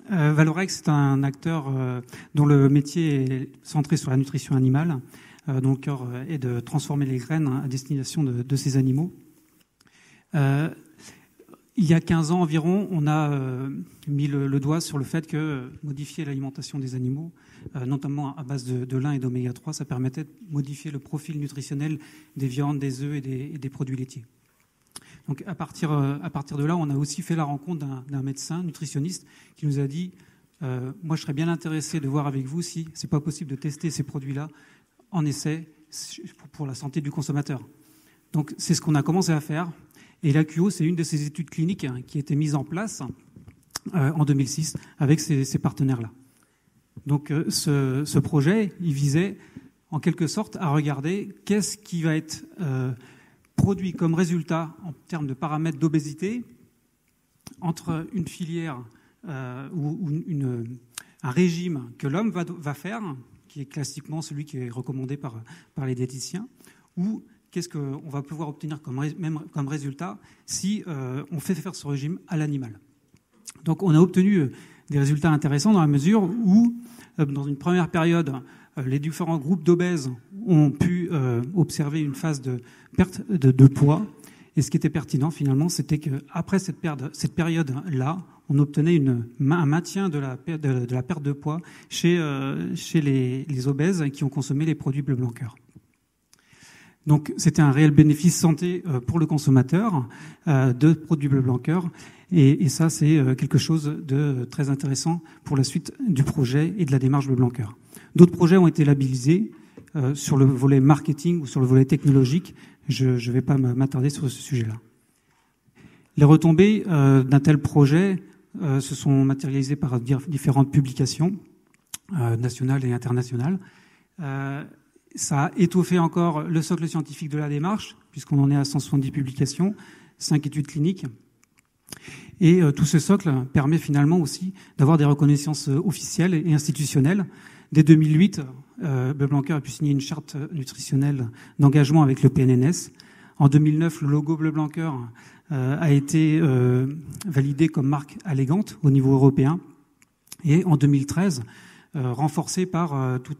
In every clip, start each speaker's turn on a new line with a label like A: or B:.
A: Valorex, c'est un acteur dont le métier est centré sur la nutrition animale, dont le cœur est de transformer les graines à destination de ces animaux. Il y a 15 ans environ, on a mis le doigt sur le fait que modifier l'alimentation des animaux, notamment à base de lin et d'oméga 3, ça permettait de modifier le profil nutritionnel des viandes, des œufs et des produits laitiers. Donc à partir de là, on a aussi fait la rencontre d'un médecin nutritionniste qui nous a dit moi je serais bien intéressé de voir avec vous si c'est pas possible de tester ces produits-là en essai pour la santé du consommateur. Donc c'est ce qu'on a commencé à faire. Et l'AQO, c'est une de ces études cliniques qui a été mise en place en 2006 avec ces partenaires-là. Donc ce projet, il visait en quelque sorte à regarder qu'est-ce qui va être produit comme résultat en termes de paramètres d'obésité entre une filière ou un régime que l'homme va faire, qui est classiquement celui qui est recommandé par les diététiciens, ou qu'est-ce qu'on va pouvoir obtenir comme résultat si on fait faire ce régime à l'animal. Donc on a obtenu des résultats intéressants dans la mesure où, dans une première période, les différents groupes d'obèses ont pu observer une phase de perte de poids. Et ce qui était pertinent finalement, c'était qu'après cette période-là, on obtenait un maintien de la perte de poids chez les obèses qui ont consommé les produits bleu blanc cœur. Donc c'était un réel bénéfice santé pour le consommateur de produits bleu blanc cœur. Et ça, c'est quelque chose de très intéressant pour la suite du projet et de la démarche bleu blanc cœur. D'autres projets ont été labellisés sur le volet marketing ou sur le volet technologique. Je ne vais pas m'attarder sur ce sujet-là. Les retombées d'un tel projet se sont matérialisées par différentes publications nationales et internationales. Ça a étoffé encore le socle scientifique de la démarche, puisqu'on en est à 170 publications, 5 études cliniques. Et tout ce socle permet finalement aussi d'avoir des reconnaissances officielles et institutionnelles. Dès 2008, Bleu Blanc Cœur a pu signer une charte nutritionnelle d'engagement avec le PNNS. En 2009, le logo Bleu Blanc Cœur a été validé comme marque allégante au niveau européen. Et en 2013, renforcé par tout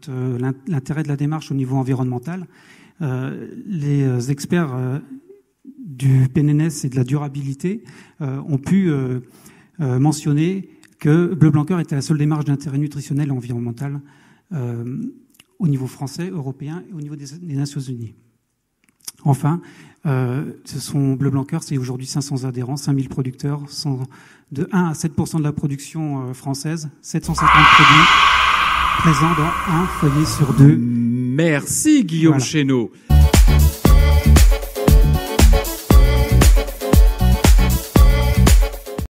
A: l'intérêt de la démarche au niveau environnemental, les experts du PNNS et de la durabilité ont pu mentionner que Bleu Blanc Cœur était la seule démarche d'intérêt nutritionnel et environnemental au niveau français, européen et au niveau des Nations Unies. Enfin, Bleu Blanc Cœur, c'est aujourd'hui 500 adhérents, 5000 producteurs, de 1 à 7% de la production française, 750 produits présents dans un foyer sur 2.
B: Merci Guillaume Chénaud.